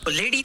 Lady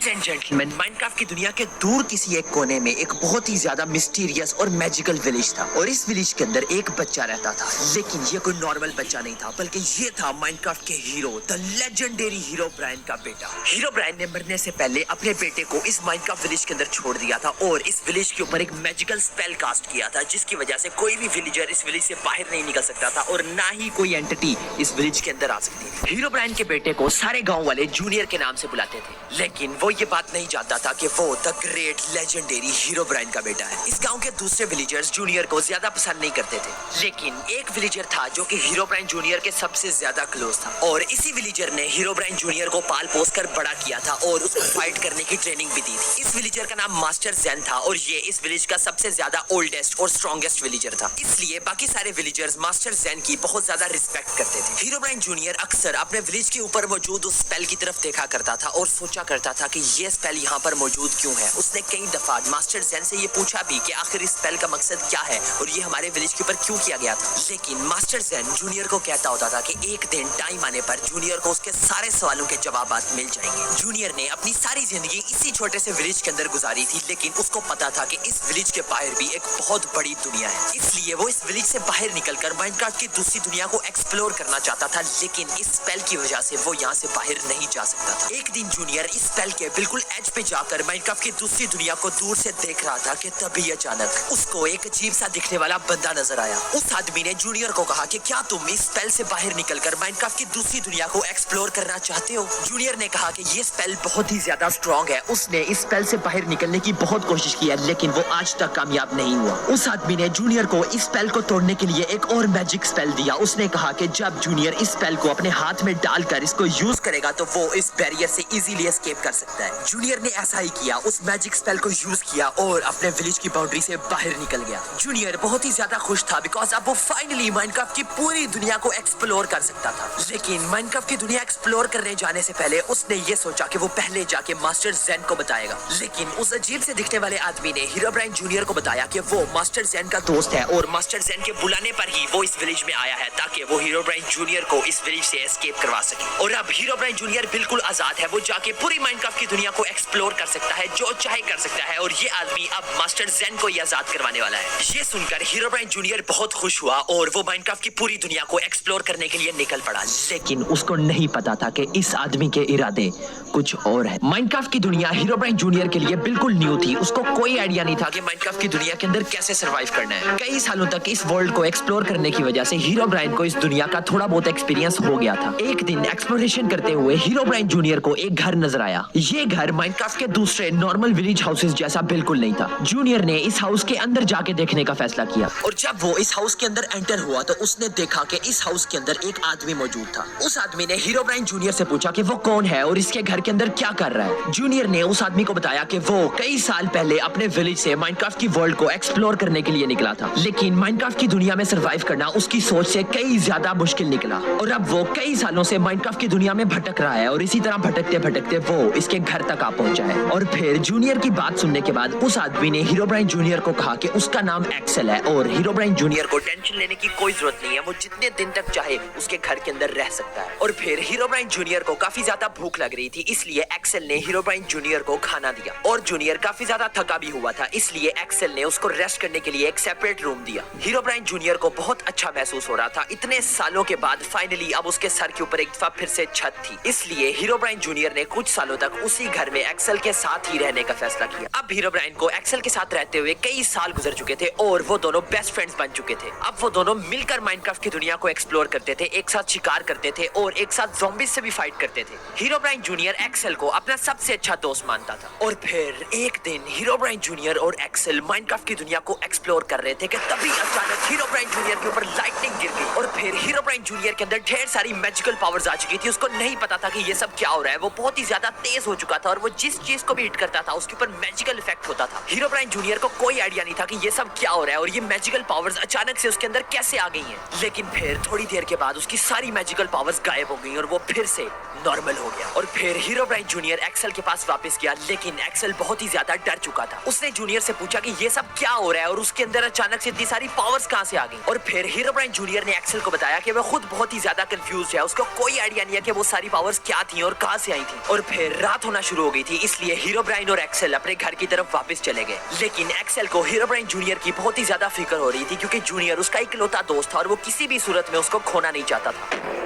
and gentleman, Minecraft की दुनिया के दूर किसी एक कोने में एक बहुत ही ज्यादा मिस्टीरियस और मैजिकल विलेज था और इस विलेज के अंदर एक बच्चा रहता था। लेकिन ये कोई नॉर्मल बच्चा नहीं था, बल्कि ये था माइनक्राफ्ट के hero, the legendary hero Brian का बेटा। हीरो ब्रायन ने मरने से पहले अपने बेटे को इस माइनक्राफ्ट विलेज के अंदर छोड़ दिया था और इस विलेज के ऊपर एक मैजिकल स्पेल कास्ट किया था, जिसकी वजह से कोई भी विलेजर इस विलेज से बाहर नहीं निकल सकता था और ना ही कोई एंटिटी इस विलेज के अंदर आ सकती थी। हीरो ब्रायन के बेटे को सारे गाँव वाले जूनियर के नाम से बुलाते थे, लेकिन वो ये बात नहीं जानता था कि वो the great legendary hero Brian का बेटा है। इस गांव के दूसरे विलेजर्स जूनियर को ज्यादा पसंद नहीं करते थे, लेकिन एक विलेजर था जो कि हीरो ब्रायन जूनियर के सबसे ज्यादा क्लोज था और इसी विलेजर ने हीरो ब्रायन जूनियर को पाल पोस कर बड़ा किया था और उसको फाइट करने की ट्रेनिंग भी दी थी। इस विलेजर का नाम मास्टर ज़ेन था और ये इस विलेज का सबसे ज्यादा ओल्डेस्ट और स्ट्रॉन्गेस्ट विलेजर था, इसलिए बाकी सारे विलेजर्स मास्टर ज़ेन की बहुत ज्यादा रिस्पेक्ट करते थे। हीरो ब्रायन जूनियर अक्सर अपने विलेज के ऊपर मौजूद उस स्पेल की तरफ देखा करता था और सोचा करता था कि ये स्पेल यहाँ पर मौजूद क्यों है। उसने कई दफा मास्टर ज़ेन से ये पूछा भी कि आखिर इस स्पेल का मकसद क्या है और ये हमारे विलेज के ऊपर क्यों किया गया था, लेकिन मास्टर ज़ेन जूनियर को कहता होता था कि एक दिन टाइम आने पर जूनियर को उसके सारे सवालों के जवाब मिल जाएंगे। जूनियर ने अपनी सारी जिंदगी इसी छोटे से विलेज के अंदर गुजारी थी, लेकिन उसको पता था कि इस विलेज के बाहर भी एक बहुत बड़ी दुनिया है, इसलिए वो इस विलेज से बाहर निकलकर माइनक्राफ्ट की दूसरी दुनिया को एक्सप्लोर करना चाहता था, लेकिन इस स्पेल की वजह से वो यहाँ से बाहर नहीं जा सकता था। एक दिन जूनियर इस स्पेल के बिल्कुल एज पे जाकर माइनक्राफ्ट की दूसरी दुनिया को दूर से देख रहा था कि तभी अचानक उसको एक अजीब सा दिखने वाला बंदा नजर आया। उस आदमी ने जूनियर को कहा कि क्या तुम इस स्पेल से बाहर निकलकर माइनक्राफ्ट की दूसरी दुनिया को एक्सप्लोर करना चाहते हो। जूनियर ने कहा कि ये स्पेल बहुत ही ज्यादा स्ट्रॉन्ग है, उसने इस स्पेल से बाहर निकलने की बहुत कोशिश की है, लेकिन वो आज तक कामयाब नहीं हुआ। उस आदमी ने जूनियर को इस स्पेल को तोड़ने के लिए एक और मैजिक स्पेल दिया। उसने कहा कि जब जूनियर इस स्पेल को अपने हाथ में डालकर इसको यूज करेगा तो वो इस बैरियर से इजीली एस्केप कर सकता है। जूनियर ने ऐसा ही किया, उस मैजिक स्पेल को यूज किया और अपने विलेज की बाउंड्री से बाहर निकल गया। जूनियर बहुत ही ज्यादा खुश था बिकॉज अब वो फाइनली माइनक्राफ्ट की पूरी दुनिया को एक्सप्लोर कर सकता था। लेकिन माइनक्राफ्ट की दुनिया एक्सप्लोर करने जाने से पहले उसने ये सोचा कि वो पहले जाके मास्टर ज़ेन को बताएगा, लेकिन उस अजीब से दिखने वाले आदमी ने हीरो ब्रायन जूनियर को बताया कि वो मास्टर ज़ेन का दोस्त है और मास्टर ज़ेन के बुलाने पर ही वो इस विलेज में आया है ताकि वो हीरो ब्रायन जूनियर को इस विलेज से एस्केप करवा सके। और अब हीरो ब्रायन जूनियर बिल्कुल आजाद है, वो जाके पूरी माइनक्राफ्ट की दुनिया को एक्सप्लोर कर सकता है, जो चाहे कर सकता है और ये आदमी अब मास्टर ज़ेन को ही आजाद करवाने वाला है। ये सुनकर हीरो ब्रायन जूनियर बहुत खुश हुआ और वो माइनक्राफ्ट की पूरी दुनिया को एक्सप्लोर करने के लिए निकल पड़ा, लेकिन उसको नहीं पता था कि इस आदमी के इरादे कुछ और है। माइनक्राफ्ट की दुनिया हीरो ब्रायन जूनियर के लिए बिल्कुल न्यू थी, उसको कोई आइडिया नहीं था कि माइनक्राफ्ट की दुनिया के अंदर कैसे सरवाइव करना है। कई सालों तक इस वर्ल्ड को एक्सप्लोर करने की वजह से हीरो ब्रायन को इस दुनिया का थोड़ा बहुत एक्सपीरियंस हो गया था। एक दिन एक्सप्लोरेशन करते हुए हीरो ब्रायन जूनियर को एक घर नजर आया। ये घर माइनक्राफ्ट के दूसरे नॉर्मल विलेज हाउसेस जैसा बिल्कुल नहीं था। जूनियर ने इस हाउस के अंदर जाके देखने का फैसला किया और जब वो इस हाउस के अंदर एंटर हुआ तो उसने देखा कि इस हाउस के अंदर एक आदमी मौजूद था। उस आदमी ने हीरो ब्रायन जूनियर से पूछा कि वो कौन है और इसके घर के अंदर क्या कर रहा है। जूनियर ने उस आदमी को बताया कि वो कई साल पहले अपने विलेज से माइनक्राफ्ट की वर्ल्ड को एक्सप्लोर करने के लिए निकला था, लेकिन माइनक्राफ्ट की दुनिया में सरवाइव करना उसकी सोच से कई ज्यादा मुश्किल निकला और अब वो कई सालों से माइनक्राफ्ट की दुनिया में भटक रहा है और इसी तरह भटकते भटकते वो इसके घर तक आ पहुंचा है। और फिर जूनियर की बात सुनने के बाद उस आदमी ने हीरो ब्रायन जूनियर को कहा कि उसका नाम एक्सेल है और हीरो ब्रायन जूनियर को टेंशन लेने की कोई जरूरत नहीं है, वो जितने दिन तक चाहे उसके घर के अंदर रह सकता है। और फिर हीरो ब्रायन जूनियर को काफी ज्यादा भूख लग रही थी, इसलिए एक्सेल ने हीरो ब्रायन जूनियर को खाना दिया और जूनियर काफी ज्यादा थका भी हुआ था, इसलिए एक्सेल ने उसको रेस्ट करने के लिए एक सेपरेट रूम दिया। हीरो ब्रायन जूनियर को बहुत अच्छा महसूस हो रहा था, इतने सालों के बाद फाइनली अब उसके सर के ऊपर एक दफा फिर से छत थी, इसलिए हीरो ब्रायन जूनियर ने कुछ सालों तक उसी घर में एक्सेल के साथ ही रहने का फैसला किया। अब हीरो ब्रायन को एक्सेल के साथ रहते हुए कई साल गुजर चुके थे और वो दोनों बेस्ट फ्रेंड्स बन चुके थे। अब वो दोनों मिलकर माइनक्राफ्ट की दुनिया को एक्सप्लोर करते थे, एक साथ शिकार करते थे और एक साथ ज़ॉम्बीज़ से भी फाइट करते थे। हीरो ब्रायन जूनियर एक्सेल को अपना सबसे अच्छा दोस्त मानता था। और फिर एक दिन हीरो ब्रायन जूनियर और एक्सेल माइनक्राफ्ट की दुनिया को एक्सप्लोर कर रहे थे कि तभी अचानक हीरो ब्रायन जूनियर के ऊपर लाइटनिंग गिर गई और फिर हीरो ब्रायन जूनियर के अंदर ढेर सारी मैजिकल पावर्स आ चुकी थी। उसको नहीं पता था कि ये सब क्या हो रहा है, वो बहुत ही ज्यादा तेज हो चुका था और वो जिस चीज को भी हिट करता था उसके ऊपर मैजिकल इफेक्ट होता था। हीरो ब्राइन जूनियर को कोई आइडिया नहीं था कि ये सब क्या हो रहा है और ये मैजिकल पावर्स अचानक से उसके अंदर कैसे आ गई हैं। लेकिन फिर थोड़ी देर के बाद उसकी सारी मैजिकल पावर्स गायब हो गई और वो फिर से नॉर्मल हो गया। और फिर हीरो ब्राइन जूनियर एक्सेल के पास वापस गया, लेकिन एक्सेल बहुत ही ज्यादा डर चुका था। उसने जूनियर से पूछा कि ये सब क्या हो रहा है और उसके अंदर अचानक से इतनी सारी पावर्स कहां से आ गई। और फिर हीरो ब्राइन जूनियर ने एक्सेल को बताया कि वो खुद बहुत ही ज्यादा कंफ्यूज है, उसको कोई आइडिया नहीं है कि वो सारी पावर्स क्या थी और कहां से आई थी। और फिर रात होना शुरू हो गई थी, इसलिए हीरो ब्राइन और एक्सेल अपने घर की तरफ वापस चले गए। लेकिन एक्सेल को हीरो ब्राइन जूनियर की बहुत ही ज्यादा फिक्र हो रही थी, क्योंकि जूनियर उसका इकलौता दोस्त था और वो किसी भी सूरत में उसको खोना नहीं चाहता था।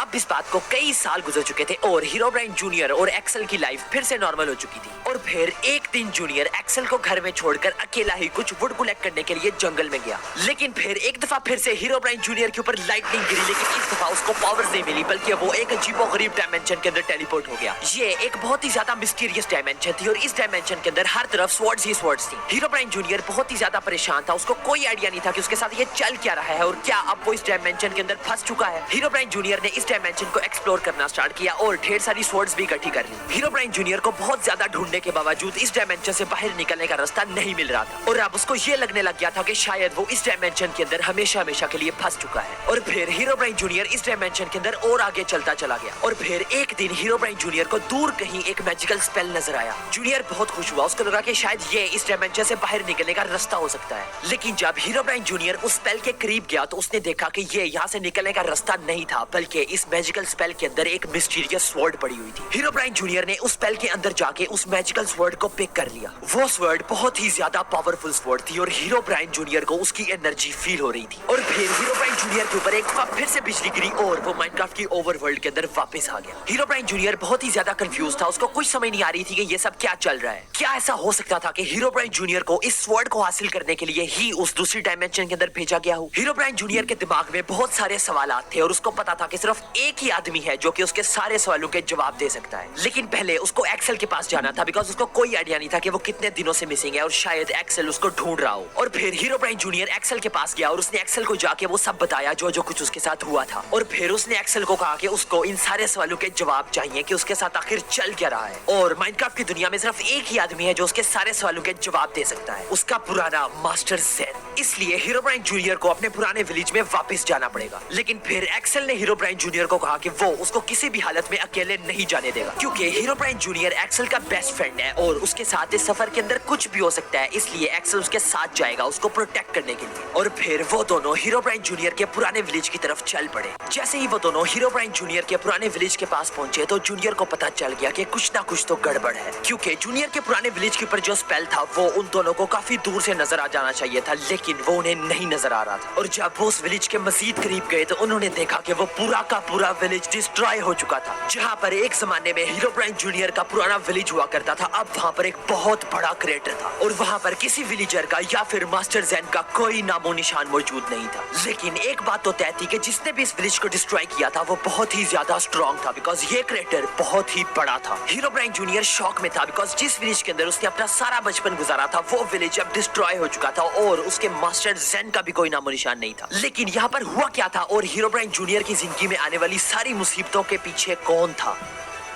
अब इस बात को कई साल गुजर चुके थे और हीरो ब्राइन जूनियर और एक्सेल की लाइफ फिर से नॉर्मल हो चुकी थी। और फिर एक दिन जूनियर एक्सेल को घर में छोड़कर अकेला ही कुछ वुड कलेक्ट करने के लिए जंगल में गया। लेकिन फिर एक दफा फिर से हीरो ब्राइन जूनियर के ऊपर लाइटनिंग गिरी, लेकिन इस दफा उसको पावर्स नहीं मिली, बल्कि वो एक अजीबोगरीब डायमेंशन के अंदर टेलीपोर्ट हो गया। ये एक बहुत ही ज्यादा मिस्टीरियस डायमेंशन थी और इस डायमेंशन के अंदर हर तरफ स्वॉर्ड्स ही स्वॉर्ड्स थी। हीरो ब्राइन जूनियर बहुत ही ज्यादा परेशान था, उसको कोई आइडिया नहीं था कि उसके साथ ये चल क्या रहा है और क्या अब वो इस डायमेंशन के अंदर फंस चुका है। हीरो ब्राइन जूनियर ने इस डायमेंशन को एक्सप्लोर करना स्टार्ट किया और ढेर सारी स्वॉर्ड्स भी इकट्ठी कर ली। हीरो ब्राइन जूनियर को बहुत ज्यादा ढूंढने के बावजूद इस डायमेंशन से बाहर निकलने का रास्ता नहीं मिल रहा था और अब उसको ये लगने लग गया था कि शायद वो इस डायमेंशन के अंदर हमेशा हमेशा के लिए फंस चुका है। और फिर हीरो ब्राइन जूनियर इस डायमेंशन के अंदर और आगे चलता चला गया। और फिर एक दिन हीरो ब्राइन जूनियर को दूर कहीं एक मैजिकल स्पेल नजर आया। जूनियर बहुत खुश हुआ, उसको लगा कि शायद ये इस डायमेंशन से बाहर निकलने का रास्ता हो सकता है। लेकिन जब हीरो ब्राइन जूनियर उस स्पेल के करीब गया तो उसने देखा कि ये यहाँ से निकलने का रास्ता नहीं था, बल्कि इस मैजिकल स्पेल के अंदर एक मिस्टीरियस स्वॉर्ड पड़ी हुई थी। हीरो ब्राइन जूनियर ने उस स्पेल के अंदर जाके उस मैजिकल स्वॉर्ड को पिक कर लिया। वो स्वॉर्ड बहुत ही ज्यादा पावरफुल स्वॉर्ड थी और हीरो ब्राइन जूनियर को उसकी एनर्जी फील हो रही थी। और फिर हीरो ब्राइन जूनियर के ऊपर एक दफा फिर से बिजली गिरी और वो माइनक्राफ्ट की ओवरवर्ल्ड के अंदर वापस आ गया। हीरो ब्राइन जूनियर बहुत ही ज्यादा कंफ्यूज था, उसको कुछ समझ नहीं आ रही थी कि ये सब क्या चल रहा है। क्या ऐसा हो सकता था कि हीरो ब्राइन जूनियर को इस स्वॉर्ड को हासिल करने के लिए ही उस दूसरी डायमेंशन के अंदर भेजा गया हो। हीरो ब्राइन जूनियर के दिमाग में बहुत सारे सवाल थे और उसको पता था कि सिर्फ एक ही आदमी है जो कि उसके सारे सवालों के जवाब दे सकता है। लेकिन पहले उसको एक्सेल के पास जाना था, बिकॉज उसको कोई आइडिया नहीं था कि वो कितने दिनों से मिसिंग है और शायद एक्सेल उसको ढूंढ रहा हो। और फिर हीरो ब्राइन जूनियर एक्सेल के पास गया और उसने एक्सेल को जाके वो सब बताया जो जो कुछ उसके साथ हुआ था। और फिर उसने एक्सेल को कहा कि उसको इन सारे सवालों के जवाब चाहिए कि उसके साथ आखिर चल क्या रहा है। और माइनक्राफ्ट की दुनिया में सिर्फ एक ही आदमी है जो उसके सारे सवालों के जवाब दे सकता है, उसका पुराना मास्टर ज़ेन। इसलिए हीरो ब्राइन जूनियर को अपने पुराने विलेज में वापस जाना पड़ेगा। लेकिन फिर एक्सेल ने हीरो ब्राइन जूनियर को कहा कि वो उसको किसी भी हालत में अकेले नहीं जाने देगा, क्योंकि हीरो ब्राइन जूनियर एक्सेल का बेस्ट फ्रेंड है और उसके साथ इस सफर के अंदर कुछ भी हो सकता है। इसलिए एक्सेल उसके साथ जाएगा उसको प्रोटेक्ट करने के लिए। और फिर वो दोनों हीरो ब्राइन जूनियर के पुराने विलेज की तरफ चल पड़े। जैसे ही वो दोनों हीरो ब्राइन जूनियर के पुराने विलेज के पास पहुंचे तो जूनियर को पता चल गया कि कुछ ना कुछ तो गड़बड़ है, क्योंकि जूनियर के पुराने विलेज के ऊपर जो स्पेल था वो उन दोनों को काफी दूर से नजर आ जाना चाहिए था, लेकिन वो उन्हें नहीं नजर आ रहा था। और जब वो उस विलेज के मजीद करीब गए तो उन्होंने देखा कि वो पूरा का पूरा विलेज डिस्ट्रॉय हो चुका था। जहाँ पर एक जमाने में हीरो ब्राइन जूनियर का पुराना विलेज हुआ करता था, अब वहाँ पर एक बहुत बड़ा क्रेटर था और वहाँ पर किसी विलेजर का या फिर मास्टर ज़ेन का कोई नामो निशान मौजूद नहीं था। लेकिन एक बात तो तय थी कि जिसने भी इस विलेज को डिस्ट्रॉय किया था वो बहुत ही ज्यादा स्ट्रॉन्ग था, बिकॉज ये क्रेटर बहुत ही बड़ा था। हीरो ब्राइन जूनियर शॉक में था, बिकॉज जिस विलेज के अंदर उसने अपना सारा बचपन गुजारा था वो विलेज अब डिस्ट्रॉय हो चुका था और उसके मास्टर ज़ेन का भी कोई नामो निशान नहीं था। लेकिन यहाँ पर हुआ क्या था और हीरो ब्राइन जूनियर की जिंदगी में आने वाली सारी मुसीबतों के पीछे कौन था,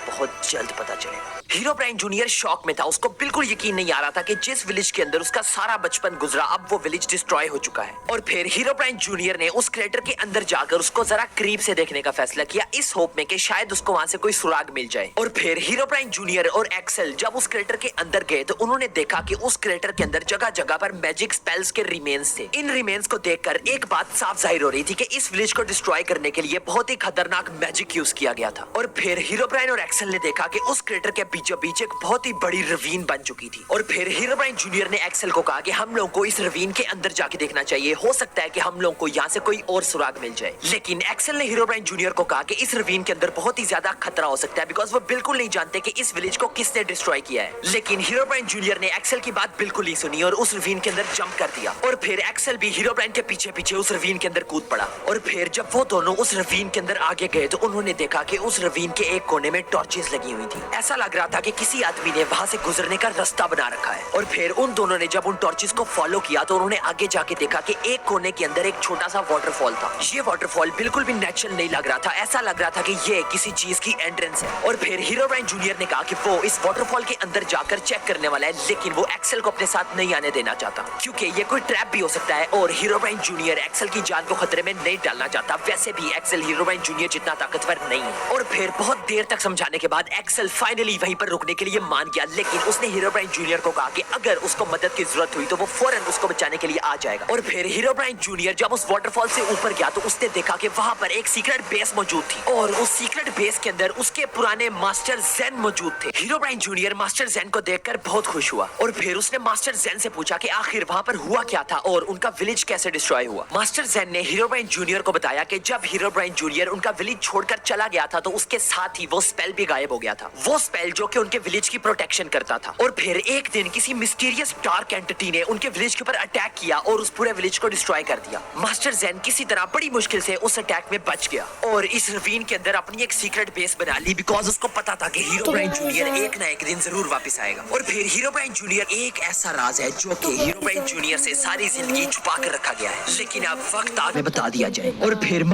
बहुत जल्द पता चलेगा। हीरो ब्राइन जूनियर शॉक में था, उसको बिल्कुल यकीन नहीं आ रहा था कि जिस विलेज के अंदर उसका सारा बचपन गुजरा अब वो विलेज डिस्ट्रॉय हो चुका है। और फिर हीरो ब्राइन जूनियर ने उस क्रेटर के अंदर जाकर उसको जरा करीब से देखने का फैसला किया, इस होप में कि शायद उसको वहां से कोई सुराग मिल जाए। और फिर हीरो ब्राइन जूनियर और एक्सेल जब उस क्रेटर के अंदर गए तो उन्होंने देखा कि उस क्रेटर के अंदर जगह जगह पर मैजिक स्पेल्स के रिमेन्स थे। इन रिमेन्स को देखकर एक बात साफ जाहिर हो रही थी कि इस विलेज को डिस्ट्रॉय करने के लिए बहुत ही खतरनाक मैजिक यूज किया गया था। और फिर हीरो ब्राइन और एक्सेल ने देखा कि उस क्रेटर के बीचों बीच एक बहुत ही बड़ी रवीन बन चुकी थी। और फिर हीरो ब्राइन जूनियर ने एक्सेल को कहा कि हम लोगों को इस रवीन के अंदर जाके देखना चाहिए, हो सकता है कि हम लोगों को यहाँ से कोई और सुराग मिल जाए। लेकिन एक्सेल ने हीरो ब्राइन जूनियर को कहा कि इस रवीन के अंदर बहुत ही ज्यादा खतरा हो सकता है, बिकॉज वो बिल्कुल नहीं जानते कि इस विलेज को किसने डिस्ट्रॉय किया है। लेकिन हीरो ब्राइन जूनियर ने एक्सेल की बात बिल्कुल नहीं सुनी और उस रवीन के अंदर जंप कर दिया। और फिर एक्सेल भी हीरो ब्राइन के पीछे पीछे उस रवीन के अंदर कूद पड़ा। और फिर जब वो दोनों उस रवीन के अंदर आगे गए तो उन्होंने देखा कि उस रवीन के एक कोने में टॉर्चेस लगी हुई थी। ऐसा लग रहा रहा था कि किसी आदमी ने वहां से गुजरने का रास्ता बना रखा है। और फिर उन दोनों ने जब उन टॉर्चेस को फॉलो किया तो उन्होंने आगे जाके देखा कि एक कोने के अंदर एक छोटा सा वाटरफॉल था। ये वाटरफॉल बिल्कुल भी नेचुरल नहीं लग रहा था, ऐसा लग रहा था कि ये किसी चीज की एंट्रेंस है। और फिर हीरोब्राइन जूनियर ने कहा कि वो इस वाटरफॉल के अंदर जाकर चेक करने वाला है, लेकिन वो एक्सेल को अपने साथ नहीं आने देना चाहता क्योंकि ये कोई ट्रैप भी हो सकता है और हीरोब्राइन जूनियर एक्सेल की जान को खतरे में नहीं डालना चाहता। वैसे भी एक्सेल हीरोब्राइन जूनियर जितना ताकतवर नहीं है। और फिर बहुत देर तक समझाने के बाद एक्सेल फाइनली वहीं पर रुकने के लिए मान गया, लेकिन उसने हीरोब्राइन जूनियर को कहा कि अगर उसको मदद की जरूरत हुई तो वो फौरन उसको बचाने के लिए आ जाएगा। और फिर हीरोब्राइन जूनियर जब उस वाटरफॉल से ऊपर गया तो उसने देखा कि वहां पर एक सीक्रेट बेस मौजूद थी और उस सीक्रेट बेस के अंदर उसके पुराने मास्टर ज़ेन मौजूद थे। हीरोब्राइन जूनियर मास्टर ज़ेन को देखकर बहुत खुश हुआ और फिर उसने मास्टर ज़ेन से पूछा कि आखिर वहां पर हुआ क्या था और उनका विलेज कैसे डिस्ट्रॉय हुआ। मास्टर ज़ेन ने हीरोब्राइन जूनियर को बताया कि जब हीरोब्राइन जूनियर उनका विलेज छोड़कर चला गया था तो उसके साथ ही वो स्पेल भी गायब हो गया था, वो स्पेल जो कि उनके विलेज की प्रोटेक्शन करता था। और फिर एक दिन किसी मिस्टीरियस डार्क एंटिटी ने उनके विलेज के ऊपर अटैक किया और उस पूरे विलेज को डिस्ट्रॉय कर दिया। मास्टर ज़ेन किसी तरह बड़ी मुश्किल से उस अटैक में बच गया और इस रवीन के अंदर अपनी एक सीक्रेट बेस बना ली बिकॉज उसको पता था कि हीरोब्राइन जूनियर एक ना एक दिन जरूर वापस आएगा। और फिर हीरोब्राइन जूनियर एक ऐसा राज है जो कि हीरोब्राइन जूनियर से सारी जिंदगी छुपा कर रखा गया है, लेकिन अब वक्त आ गया बता दिया जाए। और फिर